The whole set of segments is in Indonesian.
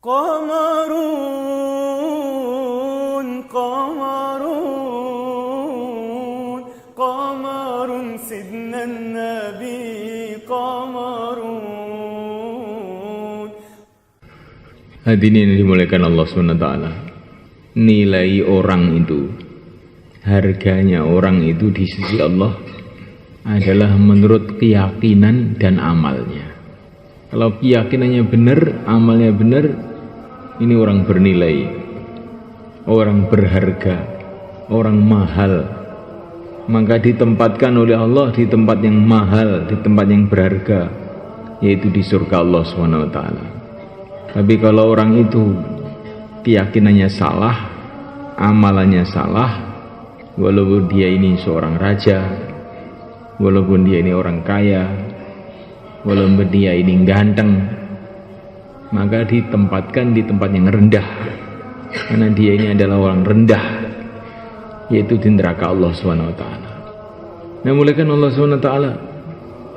قمرون قمرون قمر سيدنا النبي قمرون. Hadirin yang dimuliakan Allah SWT, nilai orang itu, harganya orang itu di sisi Allah adalah menurut keyakinan dan amalnya. Kalau keyakinannya benar, amalnya benar, ini orang bernilai, orang berharga, orang mahal. Maka ditempatkan oleh Allah di tempat yang mahal, di tempat yang berharga, yaitu di surga Allah SWT. Tapi kalau orang itu keyakinannya salah, amalannya salah, walaupun dia ini seorang raja, walaupun dia ini orang kaya, walaupun dia ini ganteng, maka ditempatkan di tempat yang rendah, karena dia ini adalah orang rendah, yaitu di neraka Allah SWT. Nah, muliakan Allah SWT,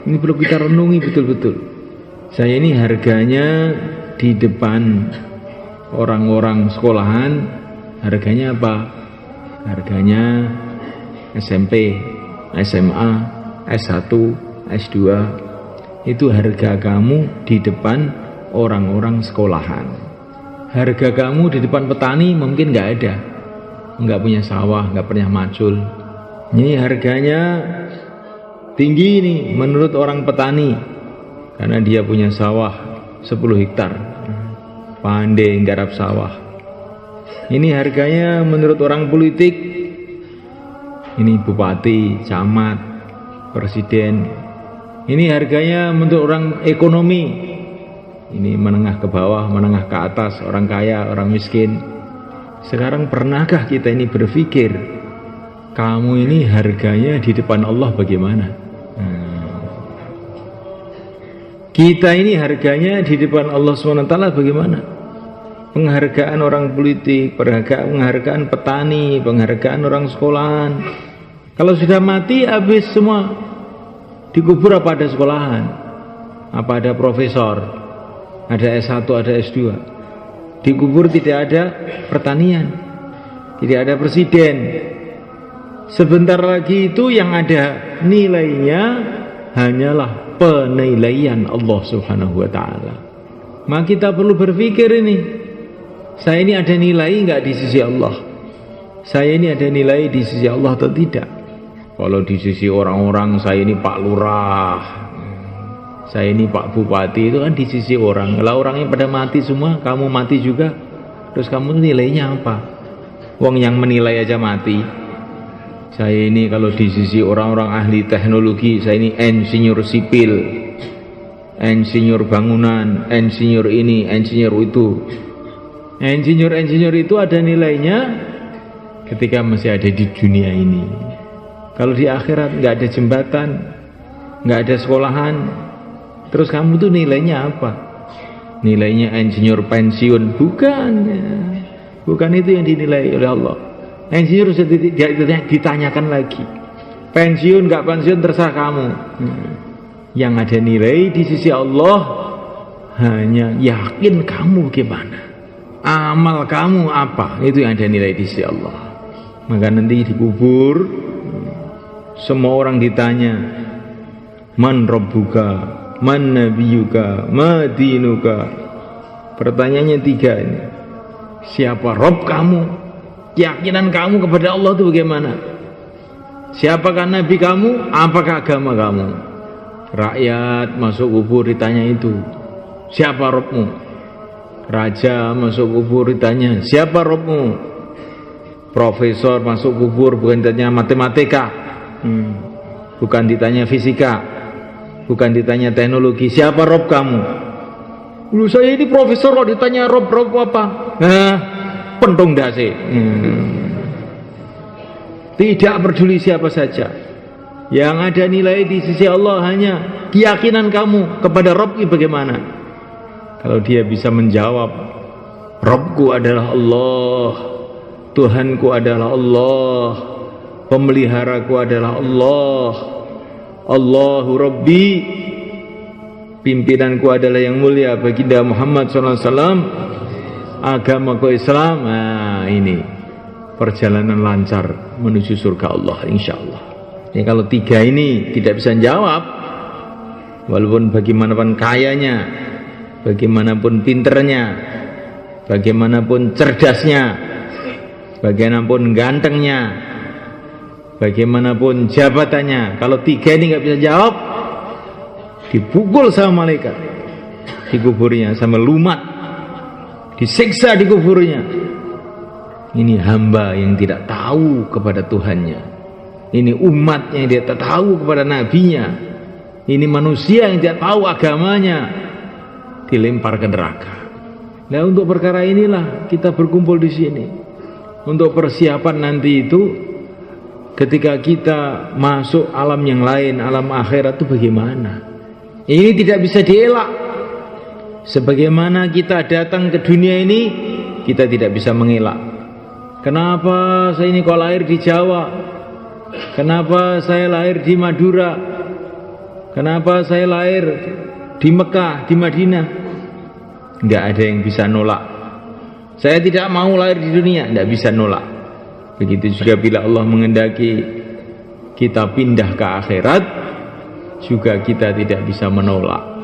ini perlu kita renungi betul-betul. Saya ini harganya di depan orang-orang sekolahan, harganya apa? Harganya SMP, SMA, S1, S2, itu harga kamu di depan orang-orang sekolahan. Harga kamu di depan petani mungkin nggak ada, nggak punya sawah, nggak pernah macul. Ini harganya tinggi nih menurut orang petani, karena dia punya sawah 10 hektar, pandai nggarap sawah. Ini harganya menurut orang politik, ini bupati, camat, presiden. Ini harganya menurut orang ekonomi, ini menengah ke bawah, menengah ke atas, orang kaya, orang miskin. Sekarang pernahkah kita ini berpikir, kamu ini harganya di depan Allah bagaimana? Kita ini harganya di depan Allah SWT bagaimana? Penghargaan orang politik, penghargaan petani, penghargaan orang sekolahan. Kalau sudah mati habis semua. Dikubur apa ada sekolahan? Apa ada profesor? Ada S1, ada S2? Dikubur tidak ada pertanian, tidak ada presiden. Sebentar lagi itu yang ada nilainya hanyalah penilaian Allah Subhanahu wa ta'ala. Maka kita perlu berpikir ini, saya ini ada nilai enggak di sisi Allah? Saya ini ada nilai di sisi Allah atau tidak? Kalau di sisi orang-orang, saya ini Pak Lurah, saya ini Pak Bupati, itu kan di sisi orang. Kalau orangnya pada mati semua, kamu mati juga, terus kamu nilainya apa? Wong yang menilai aja mati. Saya ini kalau di sisi orang-orang ahli teknologi, saya ini insinyur sipil, insinyur bangunan, insinyur ini, insinyur itu. Insinyur itu ada nilainya ketika masih ada di dunia ini. Kalau di akhirat nggak ada jembatan, nggak ada sekolahan, terus kamu tuh nilainya apa? Nilainya insinyur pensiun? Bukan itu yang dinilai oleh Allah. Insinyur ditanyakan lagi, pensiun nggak pensiun terserah kamu. Yang ada nilai di sisi Allah hanya yakin kamu gimana, amal kamu apa, itu yang ada nilai di sisi Allah. Maka nanti dikubur, semua orang ditanya, man rabbuka, man nabiyuka, ma dinuka. Pertanyaannya 3 ini. Siapa Rob kamu? Keyakinan kamu kepada Allah itu bagaimana? Siapakah nabi kamu? Apakah agama kamu? Rakyat masuk kubur ditanya itu, siapa Robmu? Raja masuk kubur ditanya, siapa Robmu? Profesor masuk kubur bukan ditanya matematika, bukan ditanya fisika, bukan ditanya teknologi, siapa Rob kamu? Lu saya ini profesor kok ditanya Rob apa? Nah, pentung dasi. Tidak peduli siapa saja. Yang ada nilai di sisi Allah hanya keyakinan kamu kepada Rob ini bagaimana. Kalau dia bisa menjawab, Robku adalah Allah, Tuhanku adalah Allah, pemeliharaku adalah Allah, Allahu Rabbi, pimpinanku adalah yang mulia baginda Muhammad SAW, agamaku Islam, nah ini perjalanan lancar menuju surga Allah insyaallah. Ya, kalau 3 ini tidak bisa jawab, walaupun bagaimanapun kayanya, bagaimanapun pinternya, bagaimanapun cerdasnya, bagaimanapun gantengnya, bagaimanapun jabatannya, kalau 3 ini nggak bisa jawab, dipukul sama malaikat di kuburnya, sama lumat, disiksa di kuburnya. Ini hamba yang tidak tahu kepada Tuhannya. Ini umatnya yang tidak tahu kepada nabinya. Ini manusia yang tidak tahu agamanya, dilempar ke neraka. Nah, untuk perkara inilah kita berkumpul di sini. Untuk persiapan nanti itu, ketika kita masuk alam yang lain, alam akhirat itu bagaimana? Ini tidak bisa dielak. Sebagaimana kita datang ke dunia ini, kita tidak bisa mengelak. Kenapa saya ini kok lahir di Jawa? Kenapa saya lahir di Madura? Kenapa saya lahir di Mekah, di Madinah? Enggak ada yang bisa nolak. Saya tidak mau lahir di dunia, enggak bisa nolak. Begitu juga bila Allah menghendaki kita pindah ke akhirat, juga kita tidak bisa menolak.